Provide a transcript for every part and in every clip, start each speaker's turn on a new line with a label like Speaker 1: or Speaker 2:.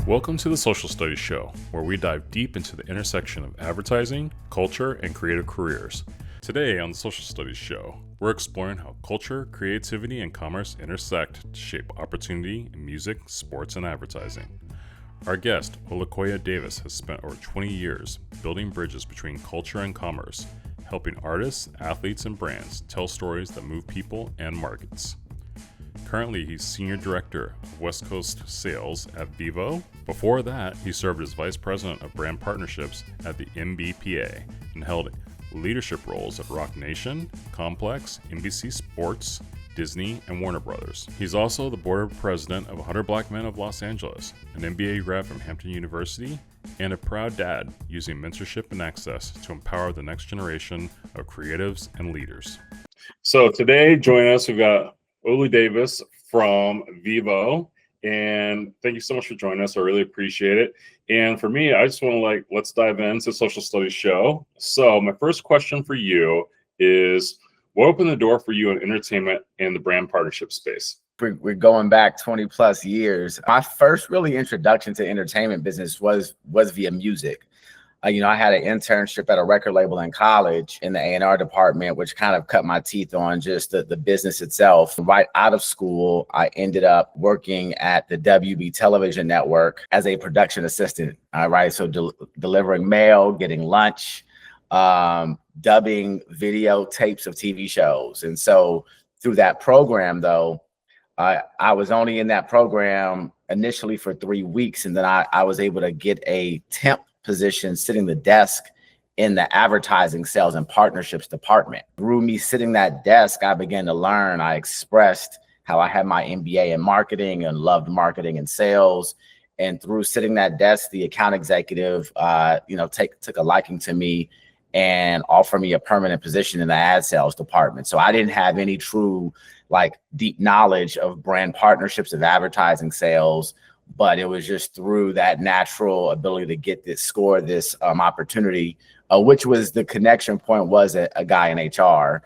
Speaker 1: Welcome to the Social Studies Show, where we dive deep into the intersection of advertising, culture, and creative careers. Today on the Social Studies Show, we're exploring how culture, creativity, and commerce intersect to shape opportunity in music, sports, and advertising. Our guest, Olukoya Davis, has spent over 20 years building bridges between culture and commerce, helping artists, athletes, and brands tell stories that move people and markets. Currently, he's Senior Director of West Coast Sales at Vevo. Before that, he served as Vice President of Brand Partnerships at the NBPA and held leadership roles at Roc Nation, Complex, NBC Sports, Disney, and Warner Brothers. He's also the board president of 100 Black Men of Los Angeles, an MBA grad from Hampton University, and a proud dad using mentorship and access to empower the next generation of creatives and leaders. So today, joining us, we've got Olu Davis from Vevo, and thank you so much for joining us. I really appreciate it. And for me, I just want to let's dive into the Social Studies Show. So my first question for you is, what opened the door for you in entertainment and the brand partnership space?
Speaker 2: We're going back 20 plus years. My first really introduction to entertainment business was via music. I had an internship at a record label in college in the A&R department, which kind of cut my teeth on just the business itself. Right out of school, I ended up working at the WB television network as a production assistant. So delivering mail, getting lunch, dubbing video tapes of TV shows. And so through that program, though, I was only in that program initially for 3 weeks. And then I was able to get a temp position sitting the desk in the advertising, sales, and partnerships department. Through me sitting that desk, I began to learn. I expressed how I had my MBA in marketing and loved marketing and sales. And through sitting that desk, the account executive, took a liking to me and offered me a permanent position in the ad sales department. So I didn't have any true deep knowledge of brand partnerships, of advertising, sales, but it was just through that natural ability to get this opportunity, which was the connection point was a guy in HR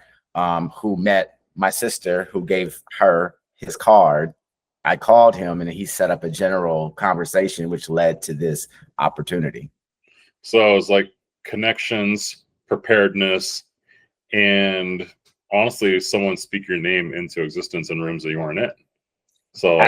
Speaker 2: who met my sister, who gave her his card. I called him and he set up a general conversation, which led to this opportunity.
Speaker 1: So it's like connections, preparedness, and honestly, someone speak your name into existence in rooms that you weren't in. So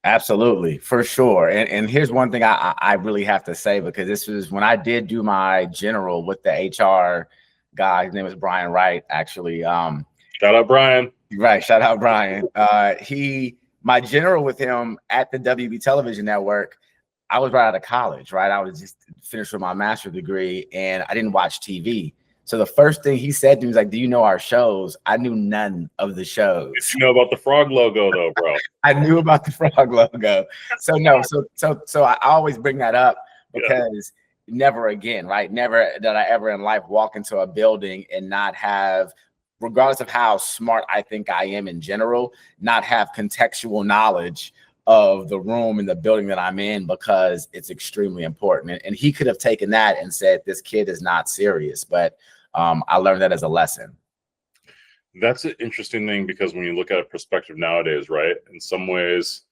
Speaker 2: absolutely, for sure. And here's one thing I really have to say, because this was when I did do my general with the HR guy. His name is Brian Wright, actually. Shout
Speaker 1: out Brian.
Speaker 2: Right, shout out Brian. My general with him at the WB television network, I was right out of college, right? I was just finished with my master's degree and I didn't watch TV. So the first thing he said to me was do you know our shows? I knew none of the shows.
Speaker 1: You know about the frog logo though, bro.
Speaker 2: I knew about the frog logo. So I always bring that up because never again, right? Never did I ever in life walk into a building and not have, regardless of how smart I think I am in general, not have contextual knowledge of the room and the building that I'm in, because it's extremely important. And he could have taken that and said, this kid is not serious. But I learned that as a lesson.
Speaker 1: That's an interesting thing, because when you look at a perspective nowadays, right? In some ways,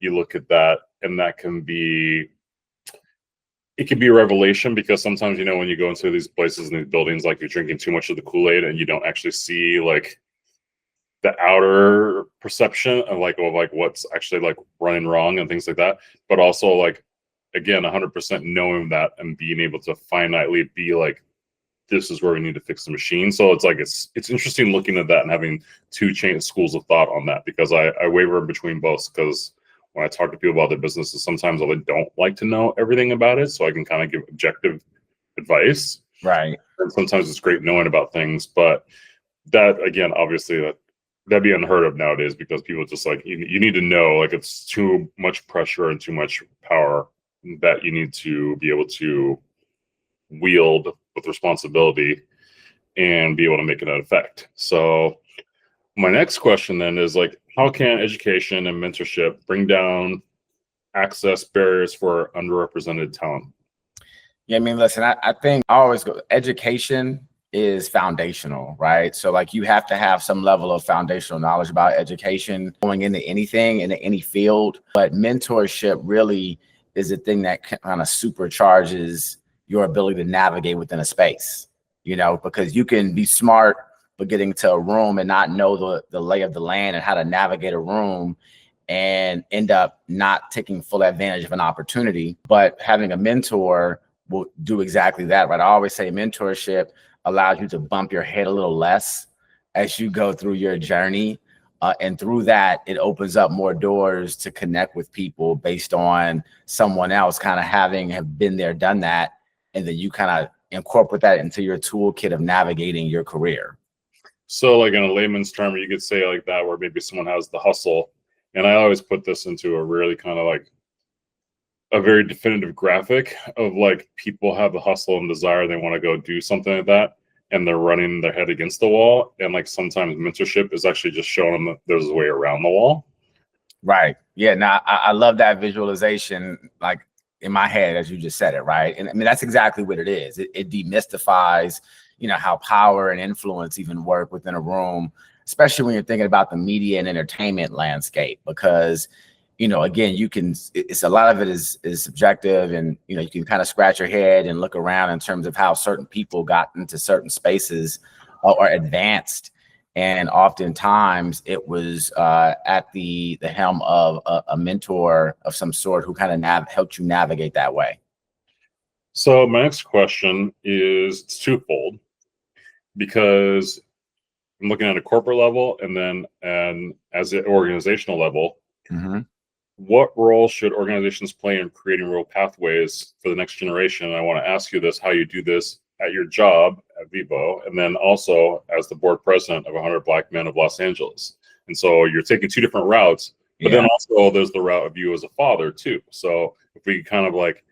Speaker 1: you look at that and it can be a revelation, because sometimes, when you go into these places and these buildings, you're drinking too much of the Kool-Aid and you don't actually see the outer perception of what's actually running wrong and things like that. But also again, 100% knowing that and being able to finitely be this is where we need to fix the machine. So it's interesting looking at that and having two schools of thought on that, because I waver between both, because when I talk to people about their businesses, sometimes I don't like to know everything about it, so I can kind of give objective advice.
Speaker 2: Right.
Speaker 1: And sometimes it's great knowing about things, but that, again, obviously that'd be unheard of nowadays, because people just you need to know, it's too much pressure and too much power that you need to be able to wield with responsibility and be able to make it an effect. So my next question then is how can education and mentorship bring down access barriers for underrepresented talent?
Speaker 2: Yeah, listen, I think I always go, education is foundational, right? So you have to have some level of foundational knowledge about education going into anything, into any field. But mentorship really is the thing that kind of supercharges your ability to navigate within a space, because you can be smart, but getting to a room and not know the lay of the land and how to navigate a room and end up not taking full advantage of an opportunity. But having a mentor will do exactly that, right? I always say mentorship allows you to bump your head a little less as you go through your journey. And through that, it opens up more doors to connect with people based on someone else kind of have been there, done that. And then you kind of incorporate that into your toolkit of navigating your career.
Speaker 1: So like in a layman's term, you could say like that, where maybe someone has the hustle. And I always put this into a really kind of like a very definitive graphic of like people have the hustle and desire. They want to go do something like that, and they're running their head against the wall. And like sometimes mentorship is actually just showing them that there's a way around the wall.
Speaker 2: Right. Yeah. Now I love that visualization, like in my head, as you just said it. Right. And I mean, that's exactly what it is. It demystifies, how power and influence even work within a room, especially when you're thinking about the media and entertainment landscape, because, again, it's a lot of it is subjective, and, you can kind of scratch your head and look around in terms of how certain people got into certain spaces or advanced. And oftentimes it was at the helm of a mentor of some sort who kind of helped you navigate that way.
Speaker 1: So my next question is twofold, because I'm looking at a corporate level and then as an organizational level.
Speaker 2: Mm-hmm.
Speaker 1: What role should organizations play in creating real pathways for the next generation? And I want to ask you this, how you do this at your job at Vevo, and then also as the board president of 100 Black Men of Los Angeles. And so you're taking two different routes, but then also there's the route of you as a father too. So if we kind of like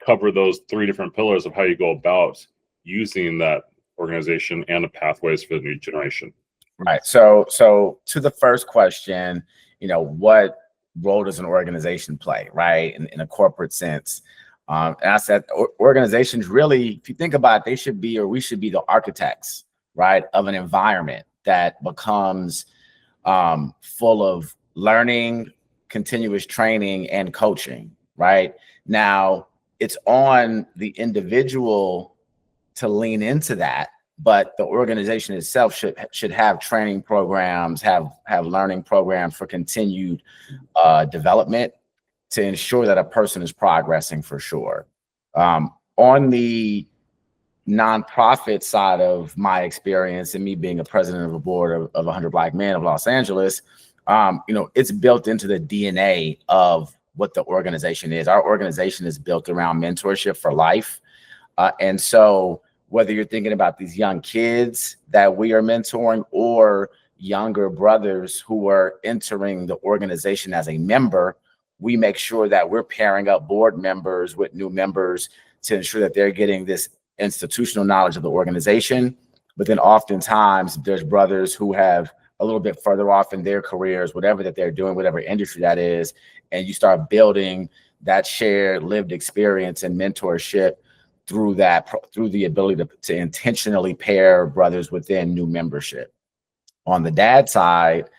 Speaker 1: cover those three different pillars of how you go about using that organization and the pathways for the new generation.
Speaker 2: Right. So to the first question, what role does an organization play, right, in a corporate sense? And I said organizations really, if you think about it, we should be the architects, right, of an environment that becomes full of learning, continuous training, and coaching, right? Now, it's on the individual to lean into that, but the organization itself should have training programs, have learning programs for continued development to ensure that a person is progressing for sure. On the nonprofit side of my experience and me being a president of a board of 100 Black Men of Los Angeles, it's built into the DNA of what the organization is. Our organization is built around mentorship for life. And so whether you're thinking about these young kids that we are mentoring or younger brothers who are entering the organization as a member, we make sure that we're pairing up board members with new members to ensure that they're getting this institutional knowledge of the organization. But then oftentimes there's brothers who have a little bit further off in their careers, whatever that they're doing, whatever industry that is, and you start building that shared lived experience and mentorship through the ability to intentionally pair brothers within new membership. On the dad side,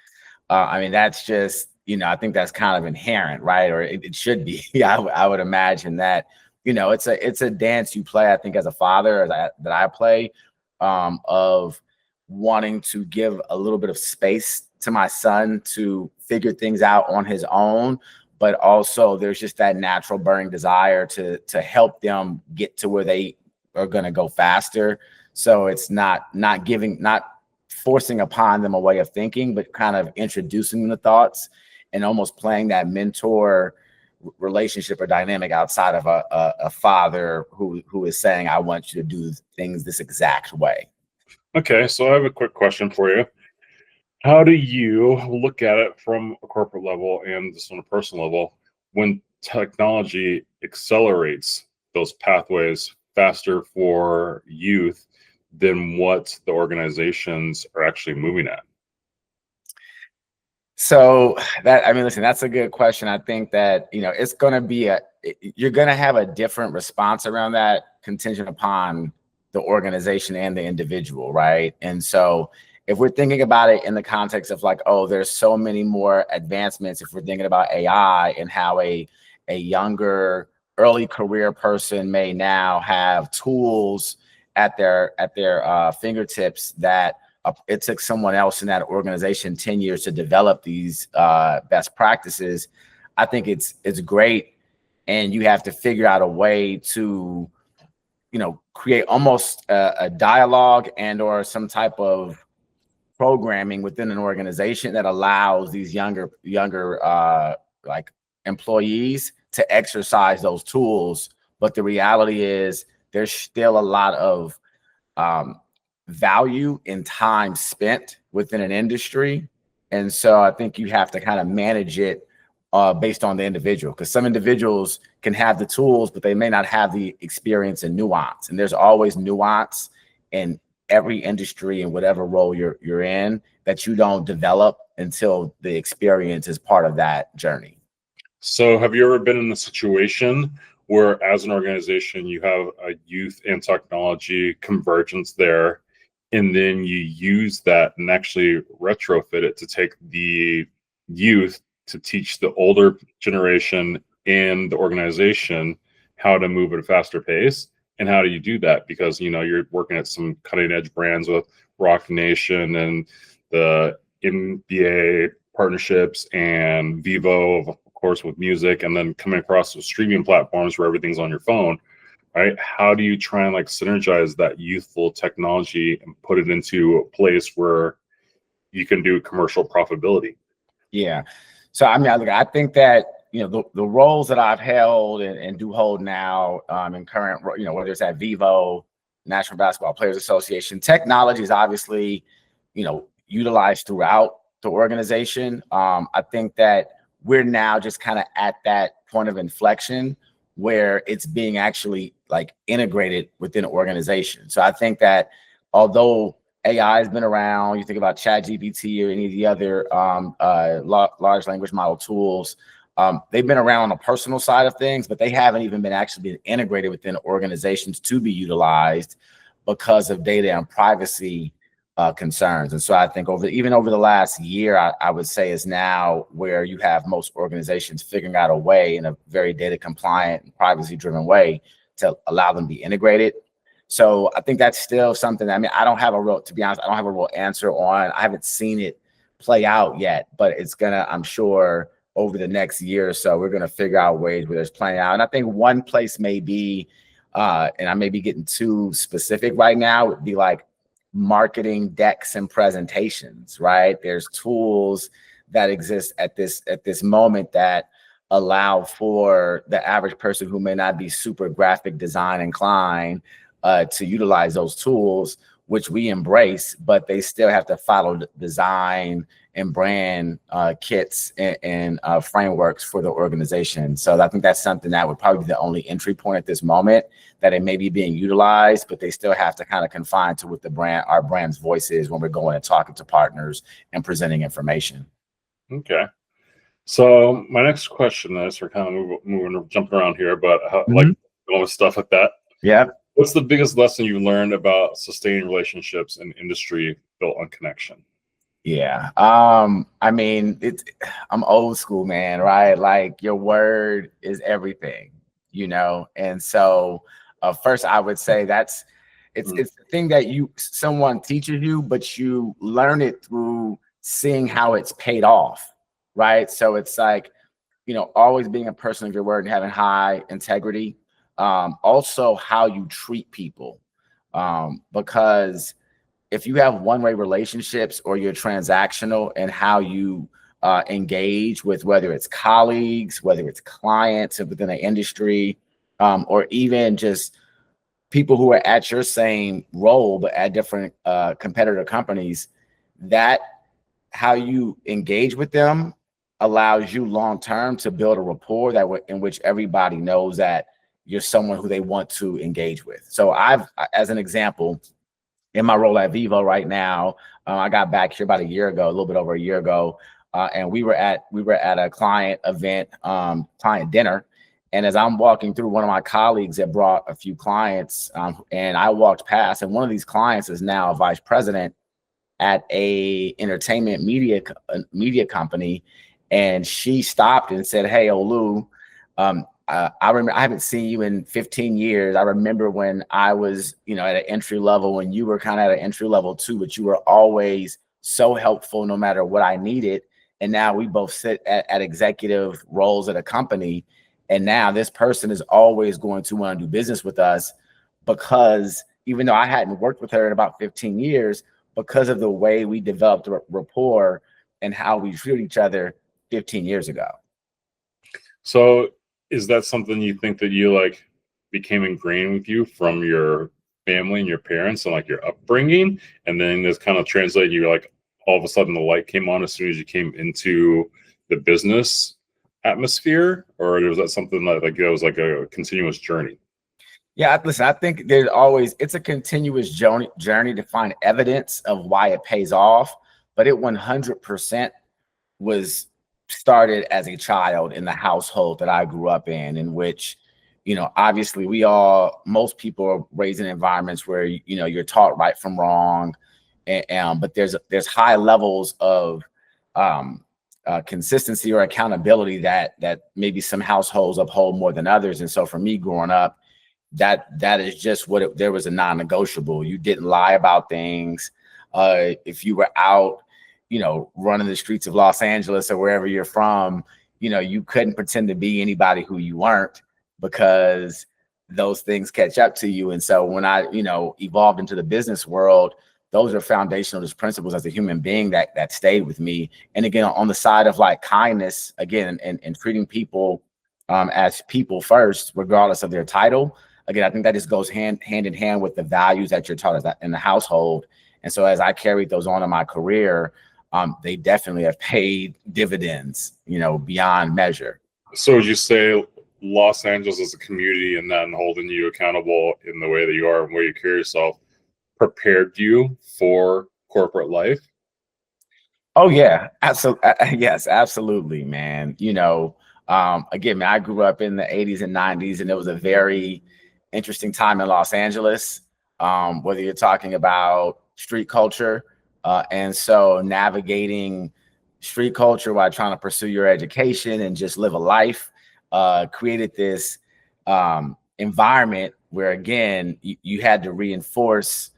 Speaker 2: that's just, I think that's kind of inherent, right? Or it should be. I would imagine that, it's a dance you play, I think, as a father that I play, of wanting to give a little bit of space to my son to figure things out on his own. But also there's just that natural burning desire to help them get to where they are going to go faster. So it's not forcing upon them a way of thinking, but kind of introducing them to thoughts and almost playing that mentor relationship or dynamic outside of a father who is saying, I want you to do things this exact way.
Speaker 1: Okay, so I have a quick question for you. How do you look at it from a corporate level and just on a personal level when technology accelerates those pathways faster for youth than what the organizations are actually moving at?
Speaker 2: So listen, that's a good question. I think that, it's going to be you're going to have a different response around that contingent upon the organization and the individual, right? And so if we're thinking about it in the context of like, oh, there's so many more advancements, if we're thinking about AI and how a younger early career person may now have tools at their fingertips that it took someone else in that organization 10 years to develop these best practices. I think it's great, and you have to figure out a way to, create almost a dialogue and or some type of programming within an organization that allows these younger like employees to exercise those tools. But the reality is there's still a lot of value in time spent within an industry. And so I think you have to kind of manage it based on the individual, because some individuals can have the tools, but they may not have the experience and nuance. And there's always nuance in every industry and whatever role you're in that you don't develop until the experience is part of that journey.
Speaker 1: So have you ever been in a situation where, as an organization, you have a youth and technology convergence there, and then you use that and actually retrofit it to take the youth to teach the older generation and the organization how to move at a faster pace? And how do you do that? Because, you're working at some cutting edge brands with Roc Nation and the NBA partnerships and Vevo, of course, with music, and then coming across the streaming platforms where everything's on your phone, right? How do you try and like synergize that youthful technology and put it into a place where you can do commercial profitability?
Speaker 2: Yeah. So, I think that, the roles that I've held and do hold now in current, whether it's at Vevo, National Basketball Players Association, technology is obviously, utilized throughout the organization. I think that we're now just kind of at that point of inflection where it's being actually like integrated within the organization. So I think that although AI has been around, you think about ChatGPT or any of the other large language model tools, they've been around on the personal side of things, but they haven't even been actually been integrated within organizations to be utilized because of data and privacy concerns. And so I think even over the last year, I would say is now where you have most organizations figuring out a way in a very data compliant and privacy driven way to allow them to be integrated. So I think that's still something that, I don't have a real, to be honest, I don't have a real answer on. I haven't seen it play out yet, but it's gonna, I'm sure over the next year or so, we're gonna figure out ways where it's playing out. And I think one place may be, and I may be getting too specific right now, would be like marketing decks and presentations, right? There's tools that exist at this moment that allow for the average person who may not be super graphic design inclined to utilize those tools, which we embrace, but they still have to follow design and brand kits and frameworks for the organization. So I think that's something that would probably be the only entry point at this moment, that it may be being utilized, but they still have to kind of confine to what our brand's voice is when we're going and talking to partners and presenting information.
Speaker 1: Okay. So my next question is, we're kind of jumping around here, but like going with stuff like that.
Speaker 2: Yeah.
Speaker 1: What's the biggest lesson you've learned about sustaining relationships in industry built on connection?
Speaker 2: Yeah. I'm old school, man, right? Like your word is everything, And so first I would say it's the thing that someone teaches you, but you learn it through seeing how it's paid off, right? So it's like, always being a person of your word and having high integrity. Also how you treat people, because if you have one-way relationships or you're transactional and how you engage with, whether it's colleagues, whether it's clients within an industry, or even just people who are at your same role but at different competitor companies, that how you engage with them allows you long-term to build a rapport in which everybody knows that you're someone who they want to engage with. So as an example, in my role at Vevo right now, I got back here about a little bit over a year ago, and we were at a client event, client dinner. And as I'm walking through, one of my colleagues had brought a few clients, and I walked past, and one of these clients is now a vice president at a entertainment media company, and she stopped and said, "Hey, Olu, I remember, I haven't seen you in 15 years. I remember when I was, you know, at an entry level, when you were kind of at an entry level too, but you were always so helpful no matter what I needed. And now we both sit at executive roles at a company. And now this person is always going to want to do business with us, because even though I hadn't worked with her in about 15 years, because of the way we developed rapport and how we treat each other 15 years ago.
Speaker 1: So is that something you think that you like became ingrained with you from your family and your parents and like your upbringing, and then this kind of translated, you like all of a sudden the light came on as soon as you came into the business atmosphere, or was that something that like it was like a continuous journey?
Speaker 2: Yeah, listen, I think there's always, it's a continuous journey to find evidence of why it pays off, but it 100% was started as a child in the household that I grew up in which, you know, obviously most people are raised in environments where, you know, you're taught right from wrong, but there's high levels of consistency or accountability that maybe some households uphold more than others. And so for me growing up, that is just what there was a non-negotiable. You didn't lie about things. If you were out, you know, running the streets of Los Angeles or wherever you're from, you know, you couldn't pretend to be anybody who you weren't, because those things catch up to you. And so when I, you know, evolved into the business world, those are foundational just principles as a human being that stayed with me. And again, on the side of like kindness, again, and treating people as people first, regardless of their title. Again, I think that just goes hand in hand with the values that you're taught in the household. And so as I carried those on in my career, they definitely have paid dividends, you know, beyond measure.
Speaker 1: So would you say Los Angeles as a community and then holding you accountable in the way that you are and where you carry yourself prepared you for corporate life?
Speaker 2: Oh yeah, absolutely. Yes, absolutely, man. You know, again, man, I grew up in the 80s and 90s, and it was a very interesting time in Los Angeles, whether you're talking about street culture, and so navigating street culture while trying to pursue your education and just live a life, created this environment where, again, you had to reinforce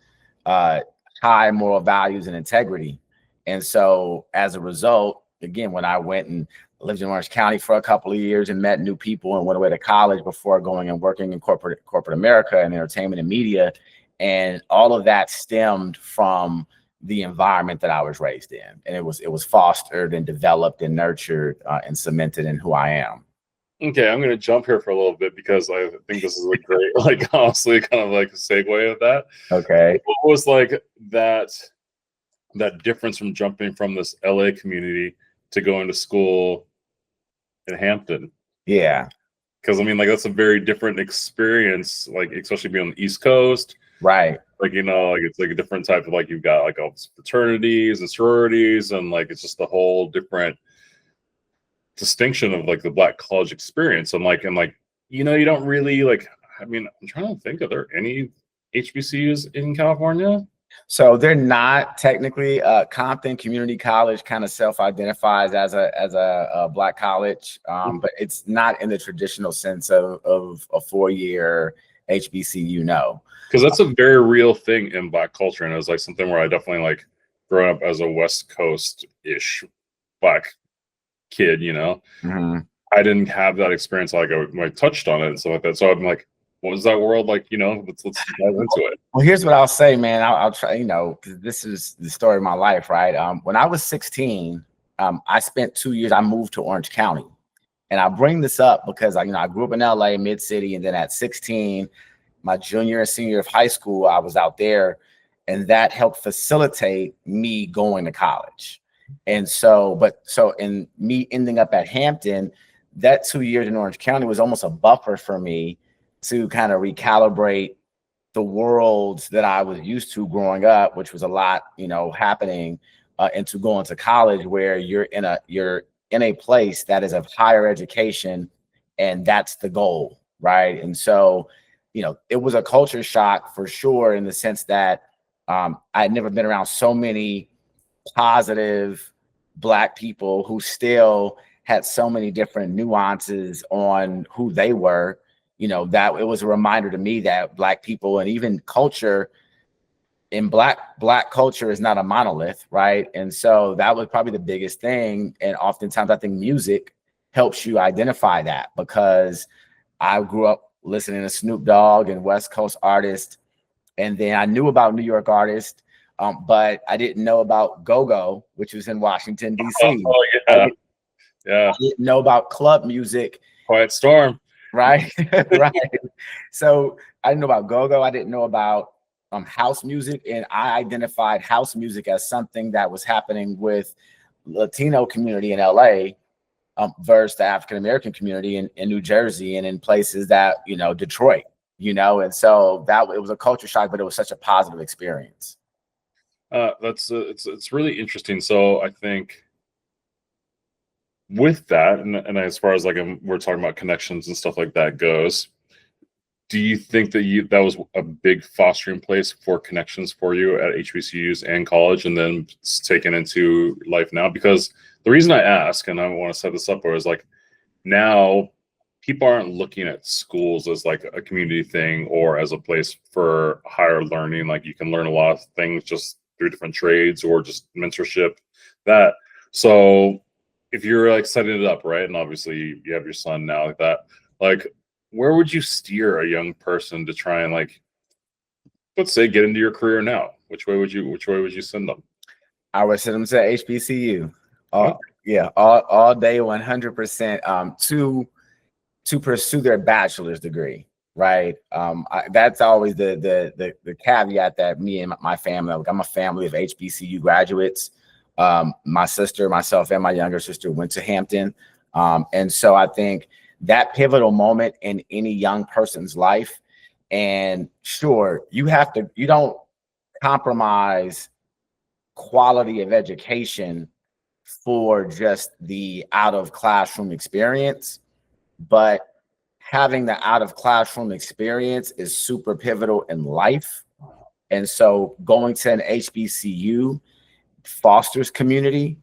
Speaker 2: high moral values and integrity. And so as a result, again, when I went and lived in Orange County for a couple of years and met new people and went away to college before going and working in corporate America and entertainment and media, and all of that stemmed from the environment that I was raised in. And it was fostered and developed and nurtured and cemented in who I am.
Speaker 1: Okay, I'm going to jump here for a little bit because I think this is a great, like, honestly, kind of like a segue of that.
Speaker 2: Okay.
Speaker 1: What was like that difference from jumping from this LA community to going to school in Hampton?
Speaker 2: Yeah.
Speaker 1: Because I mean, like, that's a very different experience, like, especially being on the East Coast.
Speaker 2: Right.
Speaker 1: Like, you know, like it's like a different type of, like, you've got like all these fraternities and sororities, and like it's just a whole different distinction of like the Black college experience. I'm like, you know, you don't really like, I mean, I'm trying to think, are there any HBCUs in California?
Speaker 2: So they're not technically Compton Community College kind of self-identifies as a Black college, but it's not in the traditional sense of a 4-year HBCU. No,
Speaker 1: because that's a very real thing in Black culture, and it was like something where I definitely, like, growing up as a West Coast-ish Black kid, you know, I didn't have that experience. Like I touched on it and stuff like that. So I'm like, what was that world like? You know, let's dive into it.
Speaker 2: Well, here's what I'll say, man. I'll try, you know, because this is the story of my life, right? When I was 16, I spent 2 years, I moved to Orange County. And I bring this up because I grew up in LA, mid-city, and then at 16, my junior and senior of high school, I was out there, and that helped facilitate me going to college. And so, in me ending up at Hampton, that 2 years in Orange County was almost a buffer for me to kind of recalibrate the worlds that I was used to growing up, which was a lot, you know, happening, into going to college where you're in a place that is of higher education, and that's the goal, right? And so, you know, it was a culture shock for sure, in the sense that I had never been around so many positive Black people who still had so many different nuances on who they were, you know, that it was a reminder to me that Black people and even culture in black culture is not a monolith, right? And so that was probably the biggest thing. And oftentimes I think music helps you identify that, because I grew up listening to Snoop Dogg and West Coast artists, and then I knew about New York artists, but I didn't know about go-go, which was in Washington, D.C.
Speaker 1: Oh yeah, yeah.
Speaker 2: I didn't know about club music.
Speaker 1: Quiet Storm.
Speaker 2: Right, right. So I didn't know about go-go. I didn't know about house music, and I identified house music as something that was happening with Latino community in LA versus the African American community in New Jersey and in places that, you know, Detroit, you know. And so that it was a culture shock, but it was such a positive experience.
Speaker 1: That's it's really interesting. So I think with that, and as far as like we're talking about connections and stuff like that goes, do you think that that was a big fostering place for connections for you at HBCUs and college, and then it's taken into life now? Because the reason I ask, and I want to set this up, is like now people aren't looking at schools as like a community thing or as a place for higher learning. Like you can learn a lot of things just through different trades or just mentorship. That so if you're like setting it up right, and obviously you have your son now like that, like, where would you steer a young person to try and, like, let's say, get into your career now? Which way would you send them?
Speaker 2: I would send them to HBCU. Yeah, all day, 100%. To pursue their bachelor's degree, right? That's always the caveat that me and my family. Like, I'm a family of HBCU graduates. My sister, myself, and my younger sister went to Hampton, and so I think that pivotal moment in any young person's life. And sure, you don't compromise quality of education for just the out of classroom experience, but having the out of classroom experience is super pivotal in life. And so going to an HBCU fosters community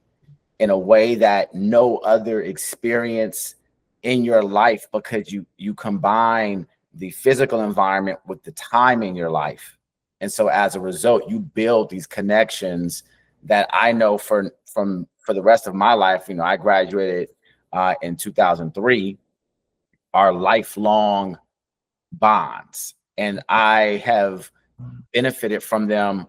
Speaker 2: in a way that no other experience in your life, because you combine the physical environment with the time in your life. And so as a result, you build these connections that I know for the rest of my life. You know, I graduated in 2003, are lifelong bonds. And I have benefited from them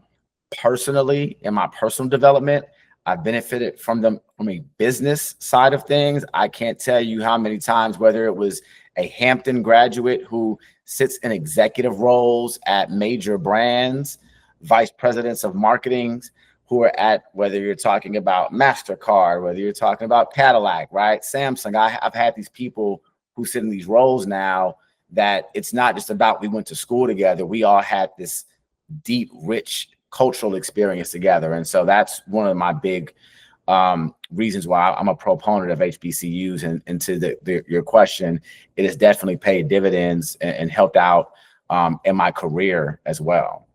Speaker 2: personally in my personal development. I've benefited from them from a business side of things. I can't tell you how many times, whether it was a Hampton graduate who sits in executive roles at major brands, vice presidents of marketing, who are at, whether you're talking about MasterCard, whether you're talking about Cadillac, right? Samsung. I've had these people who sit in these roles now that it's not just about we went to school together. We all had this deep, rich cultural experience together. And so that's one of my big reasons why I'm a proponent of HBCUs. And to your question, it has definitely paid dividends and helped out in my career as well.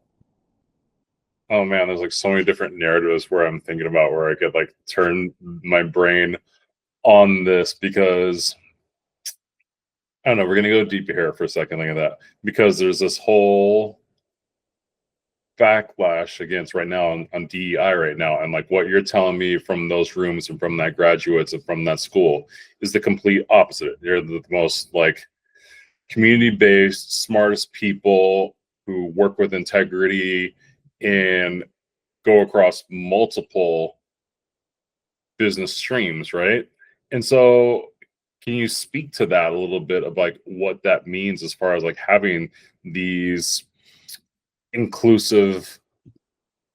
Speaker 1: Oh man, there's like so many different narratives where I'm thinking about where I could like turn my brain on this, because I don't know, we're gonna go deep here for a second, look at that, because there's this whole backlash against right now on DEI right now, and like what you're telling me from those rooms and from that graduates and from that school is the complete opposite. They're the most like community-based, smartest people who work with integrity and go across multiple business streams, right? And so can you speak to that a little bit of like what that means as far as like having these inclusive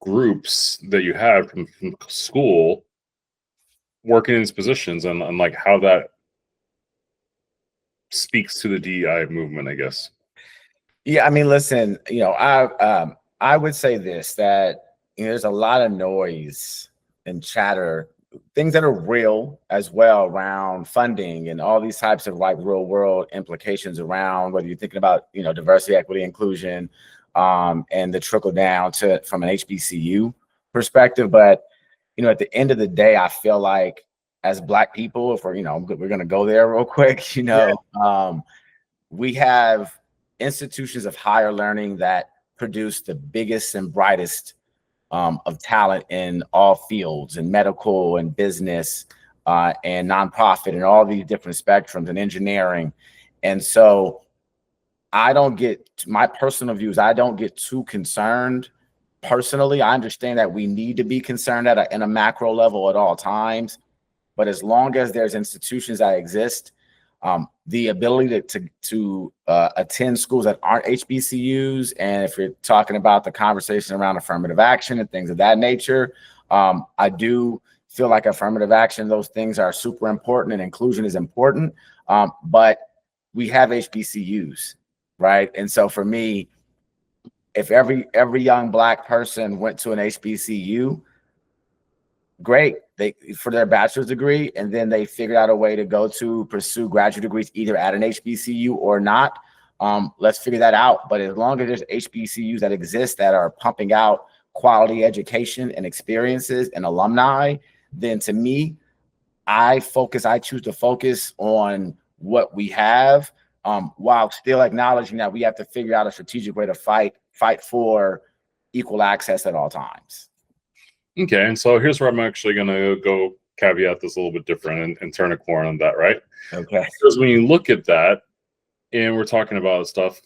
Speaker 1: groups that you have from school working in these positions, and like how that speaks to the DEI movement, I guess?
Speaker 2: Yeah, I mean, listen, you know, I would say this, that there's a lot of noise and chatter, things that are real as well around funding and all these types of like real world implications around whether you're thinking about, you know, diversity, equity, inclusion, and the trickle down to from an HBCU perspective. But, you know, at the end of the day, I feel like as Black people, if we're going to go there real quick, we have institutions of higher learning that produce the biggest and brightest of talent in all fields, in medical and business and nonprofit and all these different spectrums and engineering. And so my personal views, I don't get too concerned personally. I understand that we need to be concerned in a macro level at all times, but as long as there's institutions that exist, the ability to attend schools that aren't HBCUs, and if you're talking about the conversation around affirmative action and things of that nature, I do feel like affirmative action, those things are super important and inclusion is important, but we have HBCUs, right? And so for me, if every young Black person went to an HBCU, great, for their bachelor's degree, and then they figured out a way to pursue graduate degrees either at an HBCU or not. Let's figure that out. But as long as there's HBCUs that exist that are pumping out quality education and experiences and alumni, then to me, I choose to focus on what we have, while still acknowledging that we have to figure out a strategic way to fight for equal access at all times.
Speaker 1: Okay, and so here's where I'm actually going to go caveat this a little bit different and turn a corner on that, right?
Speaker 2: Okay.
Speaker 1: Because when you look at that, and we're talking about stuff,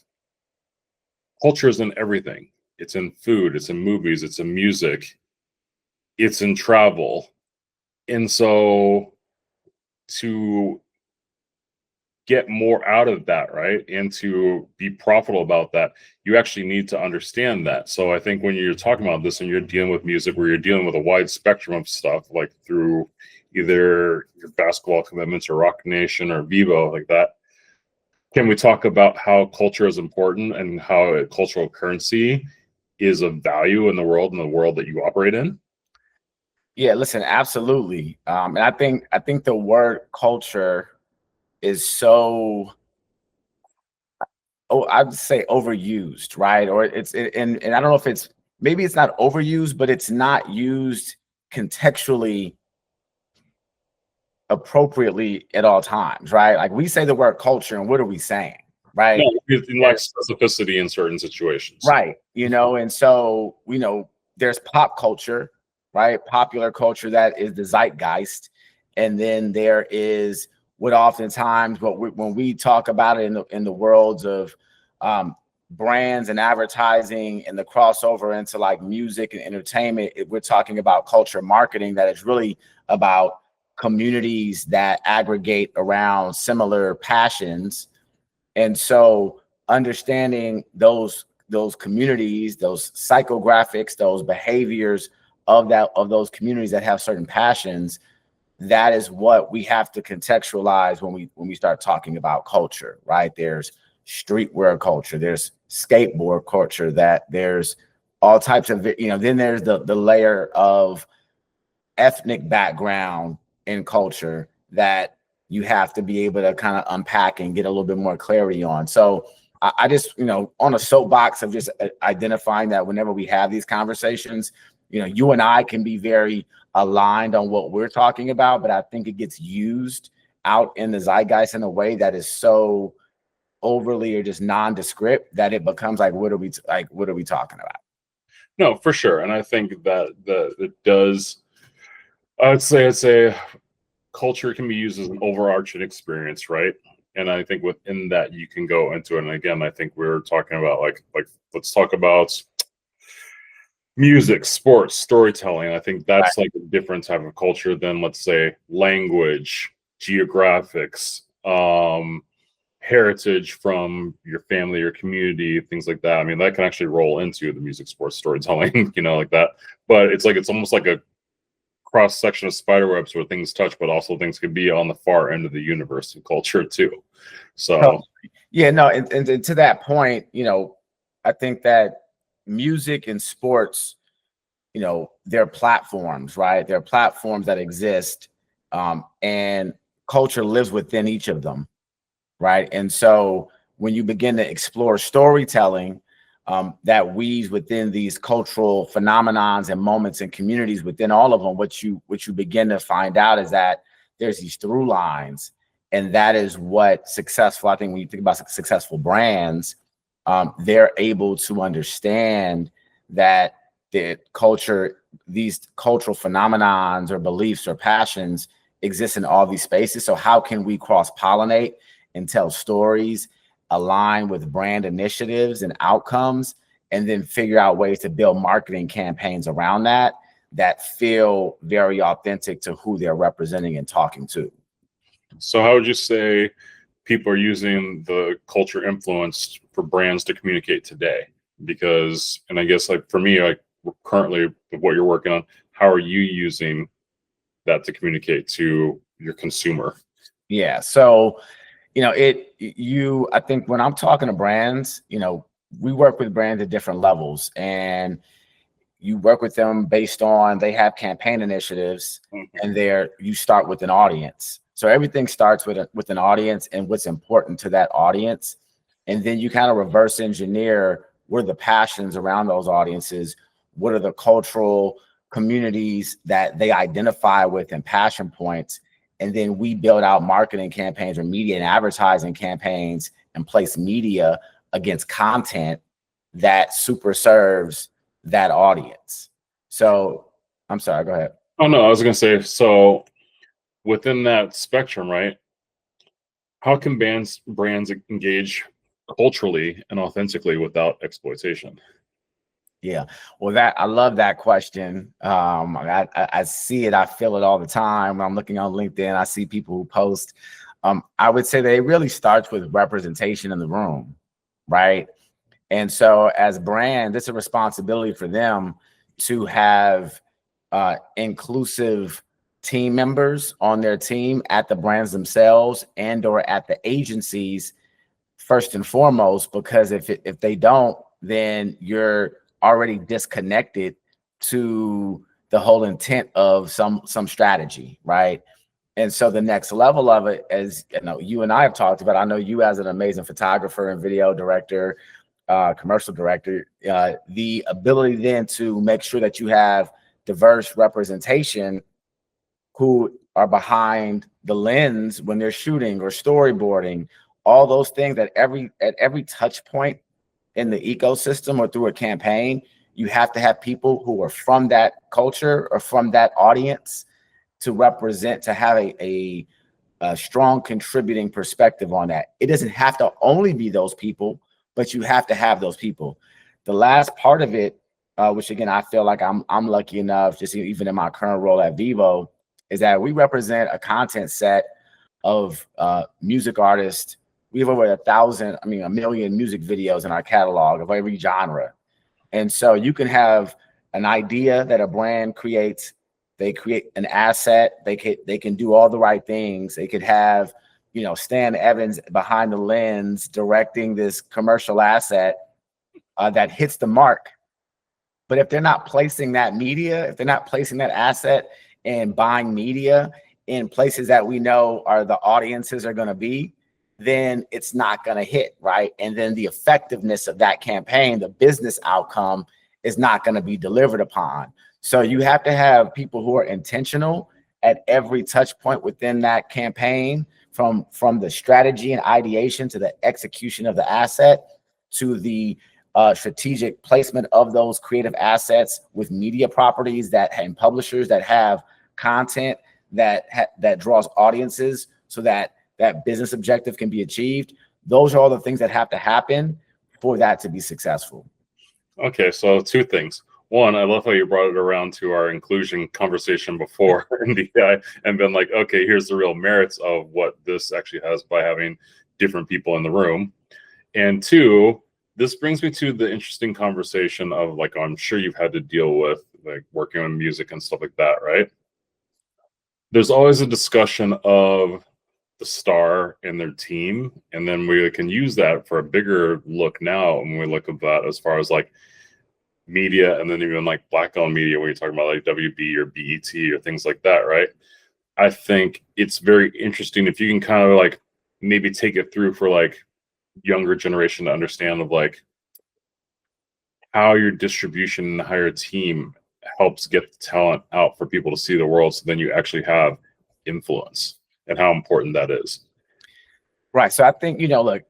Speaker 1: culture is in everything. It's in food, it's in movies, it's in music, it's in travel. And so to get more out of that, right, and to be profitable about that, you actually need to understand that. So I think when you're talking about this and you're dealing with music, where you're dealing with a wide spectrum of stuff, like through either your basketball commitments or Roc Nation or Vevo, like that, can we talk about how culture is important and how a cultural currency is of value in the world that you operate in?
Speaker 2: Yeah, listen, absolutely. And I think the word culture is so, I'd say overused, right? Or and I don't know if maybe it's not overused, but it's not used contextually appropriately at all times, right? Like we say the word culture, and what are we saying, right?
Speaker 1: No, it lacks specificity in certain situations,
Speaker 2: right? And so there's pop culture, right? Popular culture that is the zeitgeist, and then there is what oftentimes when we talk about it in the worlds of brands and advertising and the crossover into like music and entertainment, we're talking about culture marketing that is really about communities that aggregate around similar passions. And so understanding those communities, those psychographics, those behaviors of those communities that have certain passions, that is what we have to contextualize when we start talking about culture, right? There's streetwear culture, there's skateboard culture, there's all types of, then there's the layer of ethnic background in culture that you have to be able to kind of unpack and get a little bit more clarity on. So I just, on a soapbox of just identifying that whenever we have these conversations, you and I can be very aligned on what we're talking about, but I think it gets used out in the zeitgeist in a way that is so overly or just nondescript that it becomes like, what are we talking about?
Speaker 1: No, for sure. And I think that it does, I'd say culture can be used as an overarching experience, right? And I think within that you can go into it. And again, I think we're talking about like let's talk about music, sports, storytelling. I think that's like a different type of culture than, let's say, language, geographics, heritage from your family or community, things like that. I mean, that can actually roll into the music, sports, storytelling, like that. But it's almost like a cross section of spider webs where things touch, but also things can be on the far end of the universe and culture too. So
Speaker 2: yeah, no, and to that point, I think that music and sports, they're platforms, right? They're platforms that exist, and culture lives within each of them, right? And so when you begin to explore storytelling that weaves within these cultural phenomenons and moments and communities within all of them, what you begin to find out is that there's these through lines. And that is what successful, I think when you think about successful brands, they're able to understand that the culture, these cultural phenomenons or beliefs or passions exist in all these spaces. So how can we cross-pollinate and tell stories, align with brand initiatives and outcomes, and then figure out ways to build marketing campaigns around that feel very authentic to who they're representing and talking to.
Speaker 1: So how would you say people are using the culture influence for brands to communicate today? Because, and I guess like for me, like currently what you're working on, how are you using that to communicate to your consumer?
Speaker 2: Yeah. So, I think when I'm talking to brands, we work with brands at different levels, and you work with them based on, they have campaign initiatives, and you start with an audience. So everything starts with an audience and what's important to that audience. And then you kind of reverse engineer what are the passions around those audiences, what are the cultural communities that they identify with and passion points. And then we build out marketing campaigns or media and advertising campaigns and place media against content that super serves that audience. So I'm sorry, go ahead.
Speaker 1: Oh no, I was gonna say, so within that spectrum, right? How can brands engage culturally and authentically without exploitation?
Speaker 2: Yeah, well, I love that question. I see it, I feel it all the time when I'm looking on LinkedIn. I see people who post. I would say that it really starts with representation in the room, right? And so as brands, it's a responsibility for them to have inclusive team members on their team at the brands themselves and or at the agencies first and foremost, because if they don't, then you're already disconnected to the whole intent of some strategy, right? And so the next level of it, as you and I have talked about, I know you as an amazing photographer and video director, commercial director, the ability then to make sure that you have diverse representation who are behind the lens when they're shooting or storyboarding, all those things at every touch point in the ecosystem or through a campaign, you have to have people who are from that culture or from that audience to represent, to have a strong contributing perspective on that. It doesn't have to only be those people, but you have to have those people. The last part of it, which again, I feel like I'm lucky enough, just even in my current role at Vevo, is that we represent a content set of music artists. We have over 1 million music videos in our catalog of every genre. And so you can have an idea that a brand creates. They create an asset. They can do all the right things. They could have, Stan Evans behind the lens directing this commercial asset that hits the mark. But if they're not placing that media, if they're not placing that asset and buying media in places that we know are the audiences are going to be, then it's not going to hit, right? And then the effectiveness of that campaign, the business outcome, is not going to be delivered upon. So you have to have people who are intentional at every touch point within that campaign, from the strategy and ideation to the execution of the asset to the strategic placement of those creative assets with media properties and publishers that have content that draws audiences so that business objective can be achieved. Those are all the things that have to happen for that to be successful.
Speaker 1: Okay, so two things. One, I love how you brought it around to our inclusion conversation before NBPA and been like, okay, here's the real merits of what this actually has by having different people in the room. And two, this brings me to the interesting conversation of, like, I'm sure you've had to deal with, like, working on music and stuff like that, right? There's always a discussion of the star and their team, and then we can use that for a bigger look now when we look at that as far as like media, and then even like black-owned media when you're talking about like WB or BET or things like that, right? I think it's very interesting if you can kind of like maybe take it through for like younger generation to understand of like how your distribution and how your team helps get the talent out for people to see the world, so then you actually have influence and how important that is.
Speaker 2: Right. So I think, look,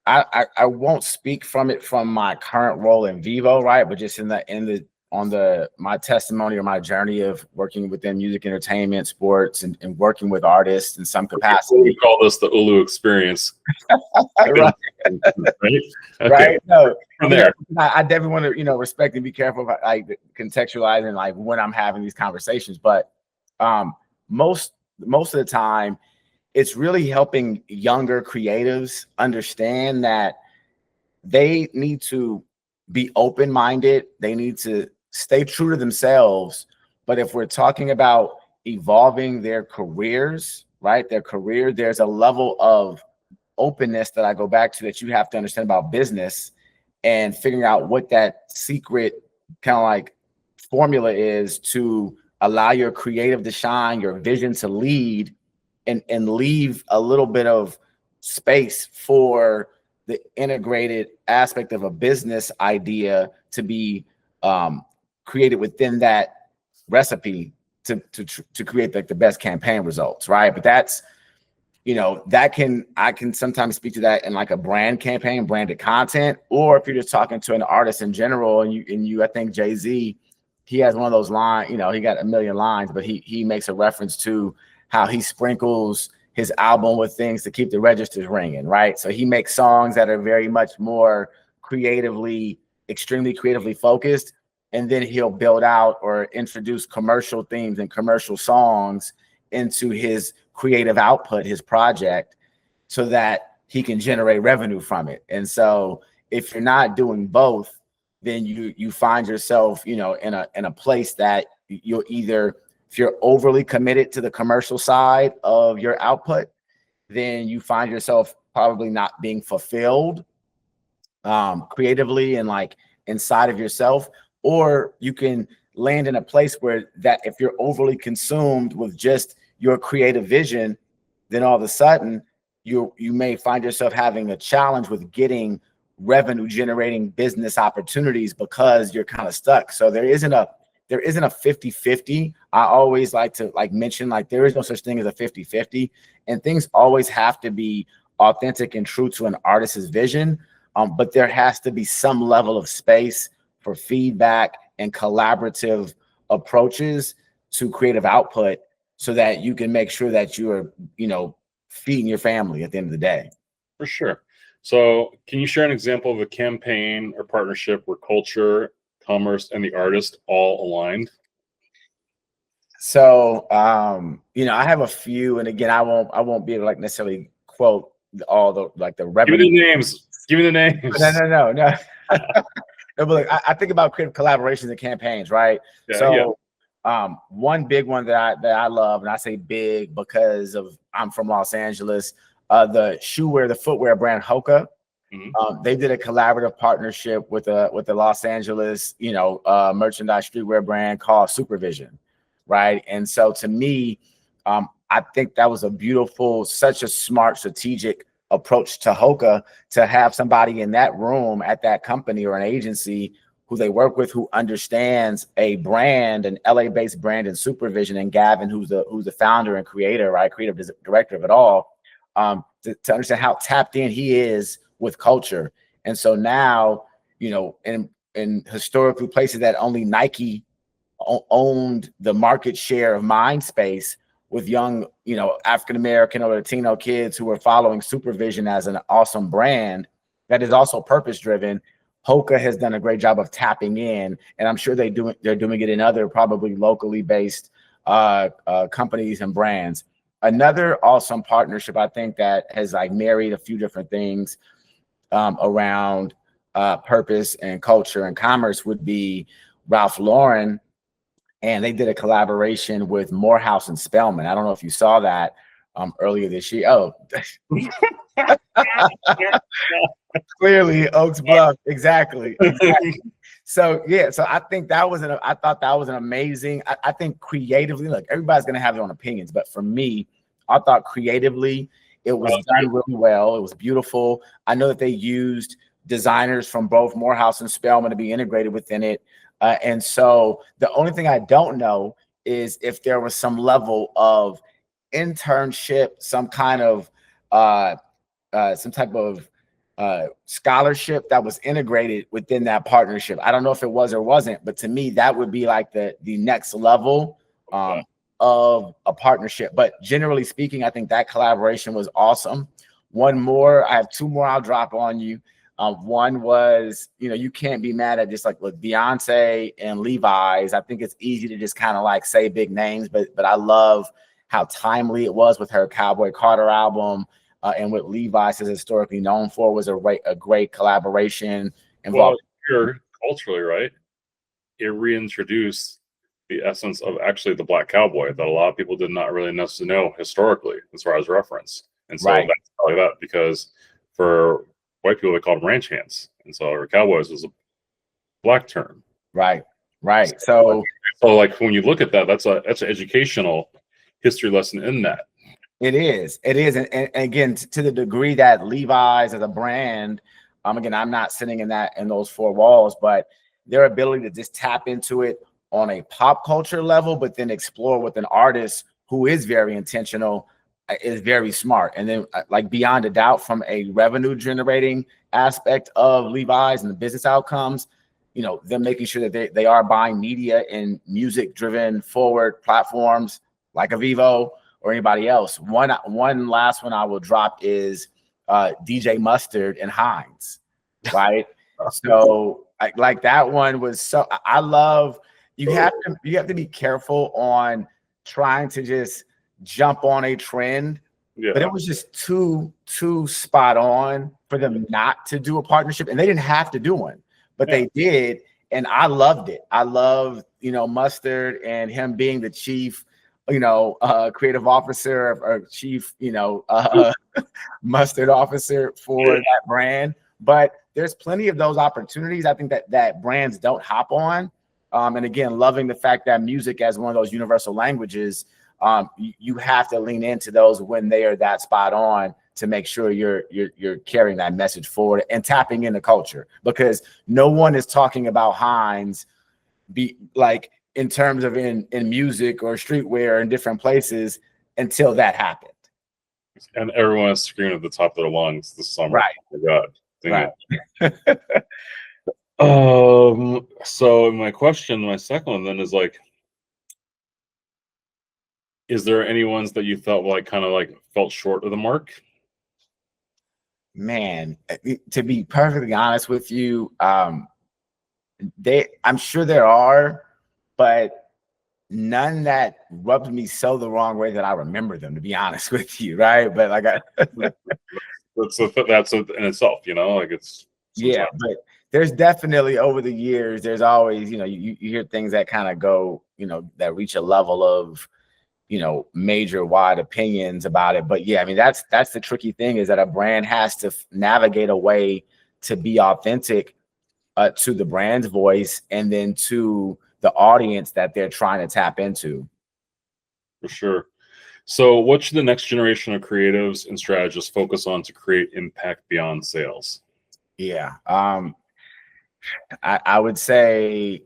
Speaker 2: I won't speak from my current role in Vevo, right? But just my testimony or my journey of working within music, entertainment, sports, and working with artists in some capacity.
Speaker 1: We call this the Olu experience.
Speaker 2: Right.
Speaker 1: Right? Okay.
Speaker 2: Right. No,
Speaker 1: From there.
Speaker 2: I definitely want to, respect and be careful about like contextualizing like when I'm having these conversations. But most of the time, it's really helping younger creatives understand that they need to be open-minded. They need to stay true to themselves. But if we're talking about evolving their careers, right, there's a level of openness that I go back to that you have to understand about business and figuring out what that secret kind of like formula is to allow your creative to shine, your vision to lead, and leave a little bit of space for the integrated aspect of a business idea to be created within that recipe to create like the best campaign results, right? But that's, I can sometimes speak to that in like a brand campaign, branded content, or if you're just talking to an artist in general, and you I think Jay-Z, he has one of those lines, he got a million lines, but he makes a reference to how he sprinkles his album with things to keep the registers ringing, right? So he makes songs that are very much more extremely creatively focused, and then he'll build out or introduce commercial themes and commercial songs into his creative output, his project, so that he can generate revenue from it. And so if you're not doing both, then you find yourself, in a place that you'll either, if you're overly committed to the commercial side of your output, then you find yourself probably not being fulfilled creatively and like inside of yourself. Or you can land in a place where that if you're overly consumed with just your creative vision, then all of a sudden you may find yourself having a challenge with getting revenue generating business opportunities because you're kind of stuck. So there isn't a 50-50. I always like to mention, there is no such thing as a 50-50, and things always have to be authentic and true to an artist's vision. But there has to be some level of space for feedback and collaborative approaches to creative output so that you can make sure that you are, feeding your family at the end of the day.
Speaker 1: For sure. So can you share an example of a campaign or partnership where culture, commerce, and the artist all aligned?
Speaker 2: So, I have a few, and again, I won't be able to necessarily quote all the revenue.
Speaker 1: Give me the names.
Speaker 2: No. No, but look, I think about creative collaborations and campaigns, right? One big one that I love, and I say big because I'm from Los Angeles, the footwear brand Hoka.
Speaker 1: Mm-hmm.
Speaker 2: They did a collaborative partnership with the Los Angeles, merchandise streetwear brand called Supervision, right? And so to me, I think that was such a smart, strategic approach to Hoka to have somebody in that room at that company or an agency who they work with, who understands a brand, an LA-based brand in Supervision, and Gavin, who's the founder and creator, right, creative director of it all, to understand how tapped in he is with culture. And so now, in historically places that only Nike owned the market share of mind space, with young, African-American or Latino kids who are following Supervision as an awesome brand that is also purpose-driven, Hoka has done a great job of tapping in, and I'm sure they're doing it in other probably locally based companies and brands. Another awesome partnership, I think, that has married a few different things around purpose and culture and commerce would be Ralph Lauren. And they did a collaboration with Morehouse and Spelman. I don't know if you saw that earlier this year. Oh, clearly Oaks Bluff. Exactly. So yeah, so I think I thought that was an amazing. I think creatively, look, everybody's gonna have their own opinions, but for me, I thought creatively it was done really well. It was beautiful. I know that they used designers from both Morehouse and Spelman to be integrated within it. And so the only thing I don't know is if there was some level of internship, some kind of some type of scholarship that was integrated within that partnership. I don't know if it was or wasn't, but to me, that would be like the next level of a partnership. But generally speaking, I think that collaboration was awesome. One more, I have two more I'll drop on you. One was, you can't be mad at just like with Beyonce and Levi's. I think it's easy to just kind of like say big names, but I love how timely it was with her Cowboy Carter album. And what Levi's is historically known for was a great collaboration involved.
Speaker 1: Well, here, culturally, right? It reintroduced the essence of actually the black cowboy that a lot of people did not really necessarily know historically as far as reference. And so that's probably that, because for white people, they called them ranch hands. And so our cowboys was a black term.
Speaker 2: Right. So
Speaker 1: like when you look at that, that's an educational history lesson in that.
Speaker 2: It is. And again, to the degree that Levi's as a brand, again, I'm not sitting in those four walls, but their ability to just tap into it on a pop culture level, but then explore with an artist who is very intentional is very smart. And then like beyond a doubt, from a revenue generating aspect of Levi's and the business outcomes, them making sure that they are buying media in music driven forward platforms like a Vevo or anybody else. One last one I will drop is DJ Mustard and Heinz, right? So like that one was so, I love, you have to be careful on trying to just jump on a trend, but it was just too spot on for them not to do a partnership, and they didn't have to do one, but they did, and I loved it. I loved, Mustard and him being the chief creative officer or chief, mustard officer for that brand. But there's plenty of those opportunities. I think that brands don't hop on. And again, loving the fact that music as one of those universal languages, you have to lean into those when they are that spot on to make sure you're carrying that message forward and tapping into culture, because no one is talking about Heinz in terms of in music or streetwear in different places until that happened.
Speaker 1: And everyone is screaming at the top of their lungs this summer.
Speaker 2: Right.
Speaker 1: Oh my God. So my second one then is like, is there any ones that you felt felt short of the mark?
Speaker 2: Man, to be perfectly honest with you, I'm sure there are, but none that rubbed me so the wrong way that I remember them, to be honest with you, right? But
Speaker 1: that's in itself, it's
Speaker 2: sometimes. But there's definitely over the years, there's always, you hear things that kind of go, that reach a level of, major wide opinions about it. But yeah, I mean, that's the tricky thing, is that a brand has to navigate a way to be authentic to the brand's voice and then to the audience that they're trying to tap into.
Speaker 1: For sure. So what should the next generation of creatives and strategists focus on to create impact beyond sales?
Speaker 2: Yeah. I would say,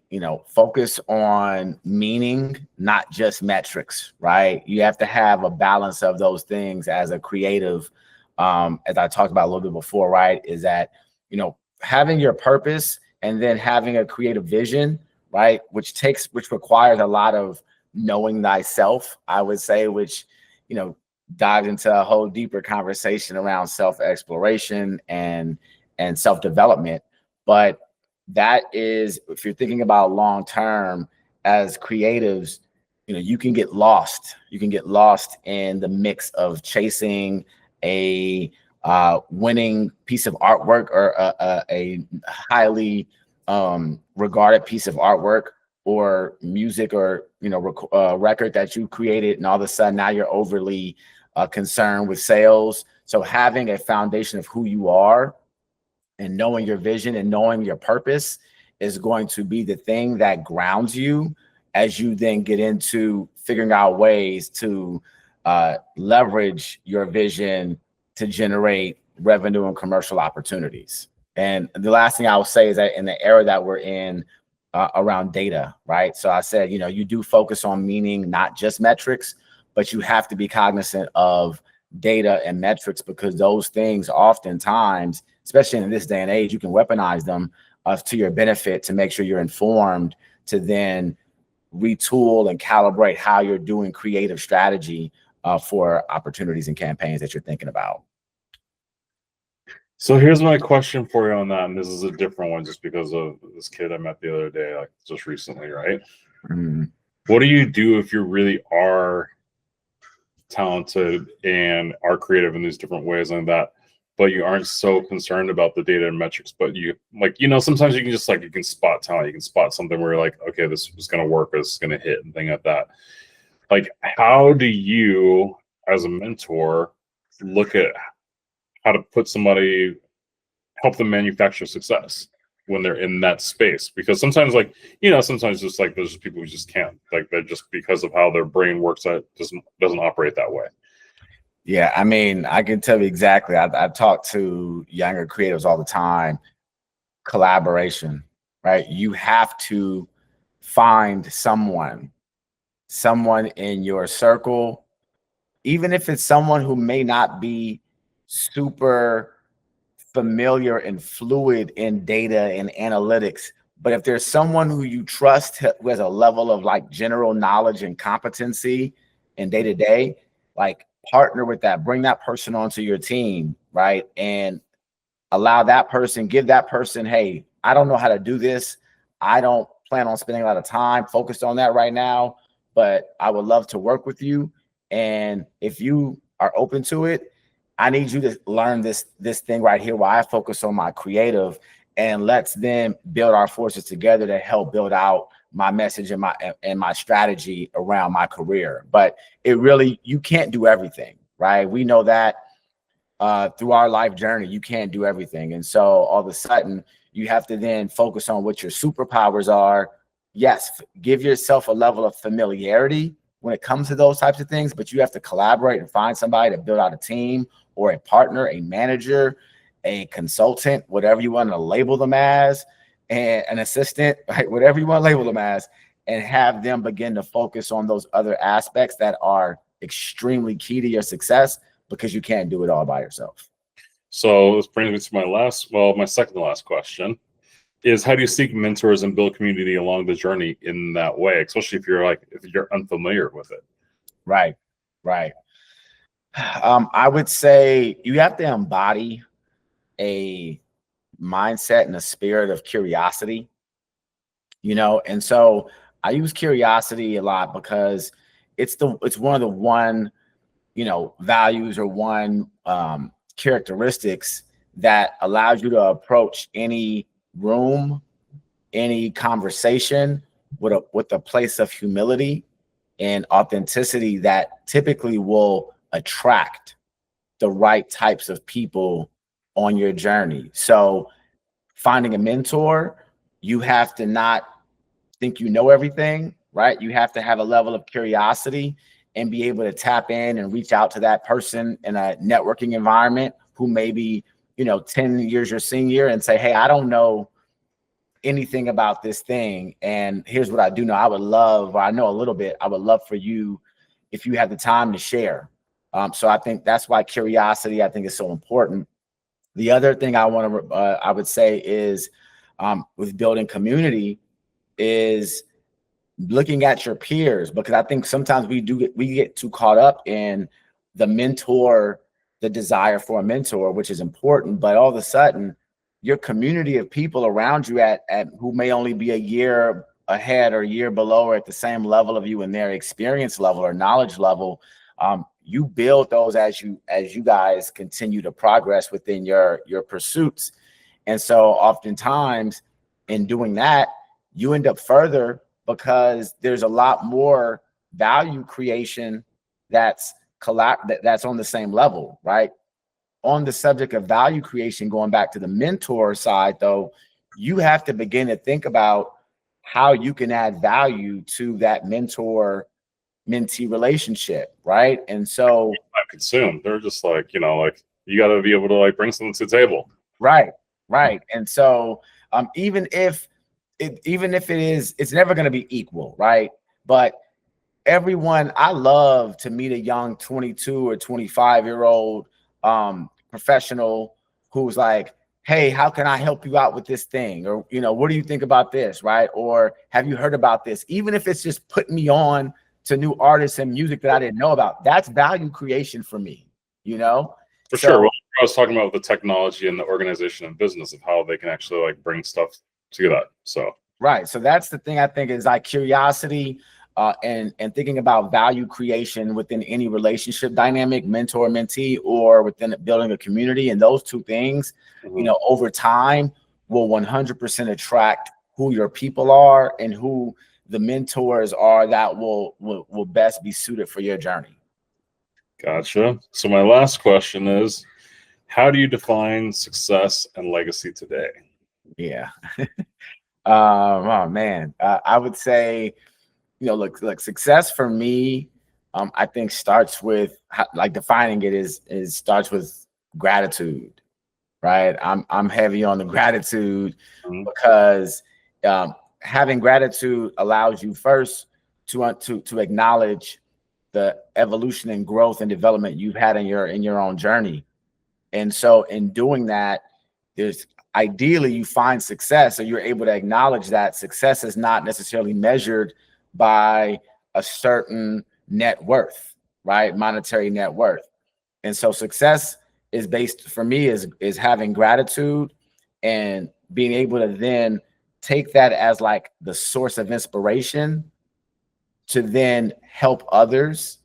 Speaker 2: focus on meaning, not just metrics, right? You have to have a balance of those things as a creative. As I talked about a little bit before, right? Is that, having your purpose and then having a creative vision, right? Which requires a lot of knowing thyself, I would say, which, dives into a whole deeper conversation around self-exploration and self-development. But that is, if you're thinking about long-term as creatives, you can get lost. You can get lost in the mix of chasing a winning piece of artwork or a highly regarded piece of artwork or music or, record that you created. And all of a sudden now you're overly concerned with sales. So having a foundation of who you are and knowing your vision and knowing your purpose is going to be the thing that grounds you as you then get into figuring out ways to leverage your vision to generate revenue and commercial opportunities. And the last thing I will say is that in the era that we're in around data, right? So I said, you do focus on meaning, not just metrics, but you have to be cognizant of data and metrics, because those things oftentimes, especially in this day and age, you can weaponize them to your benefit to make sure you're informed to then retool and calibrate how you're doing creative strategy for opportunities and campaigns that you're thinking about.
Speaker 1: So here's my question for you on that, and this is a different one just because of this kid I met the other day, like just recently, right?
Speaker 2: Mm.
Speaker 1: What do you do if you really are talented and are creative in these different ways and that, but you aren't so concerned about the data and metrics, but you like, you know, sometimes you can just like, you can spot talent, you can spot something where you're like, okay, this is going to work, this is going to hit and thing like that. Like, how do you as a mentor look at how to put somebody, help them manufacture success when they're in that space? Because sometimes, like, you know, sometimes just like there's people who just can't, like, they're just, because of how their brain works, that doesn't operate that way.
Speaker 2: Yeah, I mean, I can tell you exactly. I talk to younger creatives all the time. Collaboration, right? You have to find someone in your circle, even if it's someone who may not be super familiar and fluid in data and analytics, but if there's someone who you trust who has a level of like general knowledge and competency in day to day, like partner with that, bring that person onto your team, right? And allow that person, give that person, hey, I don't know how to do this. I don't plan on spending a lot of time focused on that right now, but I would love to work with you. And if you are open to it, I need you to learn this thing right here while I focus on my creative, and let's then build our forces together to help build out my message and my strategy around my career. But it really, you can't do everything, right? We know that through our life journey, you can't do everything. And so all of a sudden you have to then focus on what your superpowers are. Yes, give yourself a level of familiarity when it comes to those types of things, but you have to collaborate and find somebody to build out a team or a partner, a manager, a consultant, whatever you want to label them as, and an assistant, right? Whatever you want to label them as, and have them begin to focus on those other aspects that are extremely key to your success, because you can't do it all by yourself.
Speaker 1: So this brings me to my second to last question is, how do you seek mentors and build community along the journey in that way, especially if you're unfamiliar with it?
Speaker 2: Right. I would say you have to embody a mindset and a spirit of curiosity, you know? And so I use curiosity a lot because it's one of the values or characteristics that allows you to approach any room, any conversation with a place of humility and authenticity that typically will attract the right types of people on your journey. So finding a mentor, you have to not think you know everything, right? You have to have a level of curiosity and be able to tap in and reach out to that person in a networking environment who may be, 10 years your senior, and say, hey, I don't know anything about this thing, and here's what I do know. I know a little bit. I would love for you, if you have the time, to share. So I think that's why curiosity, I think, is so important. The other thing I would say is, with building community, is looking at your peers, because I think sometimes we get too caught up in the desire for a mentor, which is important, but all of a sudden your community of people around you at who may only be a year ahead or a year below or at the same level of you in their experience level or knowledge level, you build those as you guys continue to progress within your pursuits. And so oftentimes in doing that, you end up further, because there's a lot more value creation that's on the same level, right? On the subject of value creation, going back to the mentor side, though, you have to begin to think about how you can add value to that mentor-mentee relationship, right? And so
Speaker 1: I consume. They're just like, you got to be able to like bring something to the table.
Speaker 2: Right. And so even if it is, it's never going to be equal, right? But everyone, I love to meet a young 22 or 25-year-old professional who's like, hey, how can I help you out with this thing? Or, what do you think about this, right? Or have you heard about this? Even if it's just putting me on to new artists and music that I didn't know about, that's value creation for me,
Speaker 1: For sure. Well, I was talking about the technology and the organization and business of how they can actually like bring stuff to that. So
Speaker 2: right. So that's the thing I think is like curiosity and thinking about value creation within any relationship dynamic, mentor, mentee, or within building a community. And those two things, over time will 100% attract who your people are and who the mentors are that will best be suited for your journey.
Speaker 1: Gotcha. So my last question is, how do you define success and legacy today?
Speaker 2: Yeah. Oh man, I would say, look, success for me, I think starts with like defining it is starts with gratitude, right? I'm heavy on the gratitude because having gratitude allows you first to acknowledge the evolution and growth and development you've had in your own journey. And so in doing that, there's ideally you find success, so you're able to acknowledge that success is not necessarily measured by a certain net worth, right? Monetary net worth. And so success is based for me is having gratitude and being able to then take that as like the source of inspiration to then help others.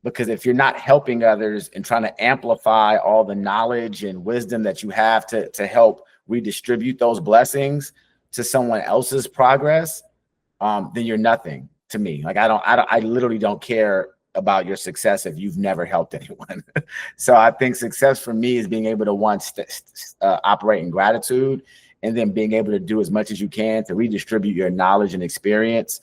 Speaker 2: Because if you're not helping others and trying to amplify all the knowledge and wisdom that you have to help redistribute those blessings to someone else's progress, then you're nothing to me. Like I literally don't care about your success if you've never helped anyone. So I think success for me is being able to operate in gratitude, and then being able to do as much as you can to redistribute your knowledge and experience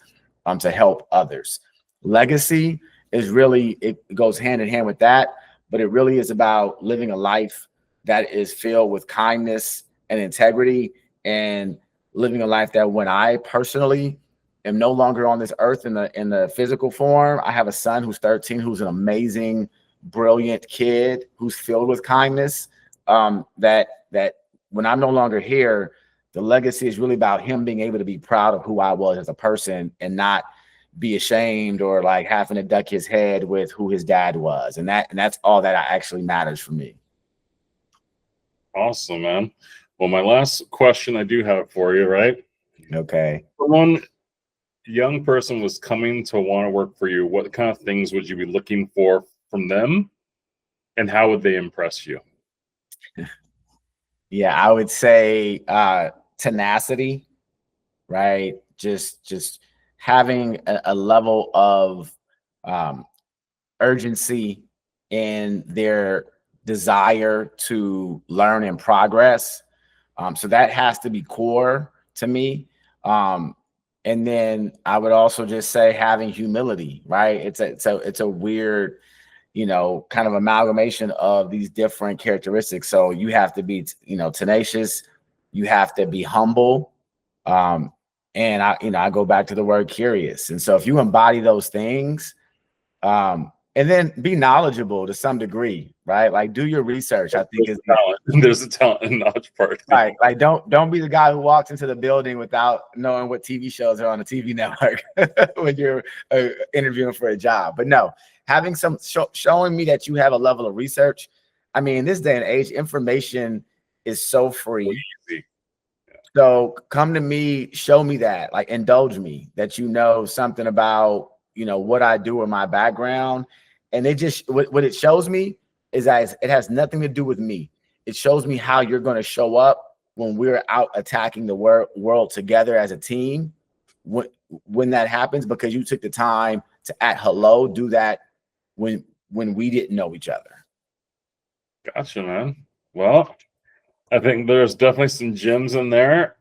Speaker 2: to help others. Legacy is really, it goes hand in hand with that, but it really is about living a life that is filled with kindness and integrity, and living a life that when I personally am no longer on this earth in the physical form, I have a son who's 13, who's an amazing, brilliant kid who's filled with kindness, that when I'm no longer here, the legacy is really about him being able to be proud of who I was as a person and not be ashamed or like having to duck his head with who his dad was. And that's all that actually matters for me.
Speaker 1: Awesome, man. Well, my last question I do have for you, right?
Speaker 2: Okay.
Speaker 1: For one young person was coming to want to work for you, what kind of things would you be looking for from them, and how would they impress you?
Speaker 2: Yeah, I would say tenacity, right? Just having a level of urgency in their desire to learn and progress. So that has to be core to me. And then I would also just say having humility, right? It's a weird, kind of amalgamation of these different characteristics. So you have to be, tenacious. You have to be humble. And I go back to the word curious. And so if you embody those things, and then be knowledgeable to some degree, right? Like do your research. I think
Speaker 1: there's a talent and knowledge part.
Speaker 2: Right. Like don't be the guy who walks into the building without knowing what TV shows are on the TV network when you're interviewing for a job. But no, having some showing me that you have a level of research. I mean, in this day and age, information is so free.
Speaker 1: Easy.
Speaker 2: So come to me, show me that, like indulge me that you know something about, what I do or my background. And it just, what it shows me is that it has nothing to do with me. It shows me how you're going to show up when we're out attacking the world together as a team. When that happens, because you took the time to do that when we didn't know each other.
Speaker 1: Gotcha, man. Well, I think there's definitely some gems in there.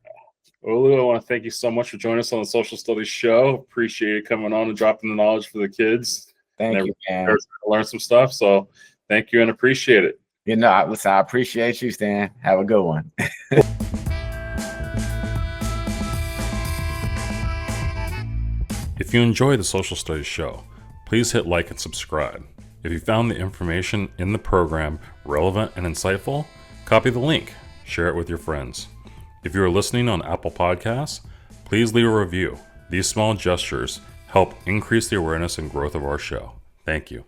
Speaker 1: Olu, I want to thank you so much for joining us on the Social Studies Show. Appreciate it coming on and dropping the knowledge for the kids.
Speaker 2: Thank you, man.
Speaker 1: Learn some stuff. So thank you and appreciate it.
Speaker 2: Listen, I appreciate you, Stan. Have a good one.
Speaker 1: If you you enjoy the Social Studies show, please hit like and subscribe. If you found the information in the program relevant and insightful, copy the link, share it with your friends. If you are listening on Apple Podcasts, please leave a review. These small gestures help increase the awareness and growth of our show. Thank you.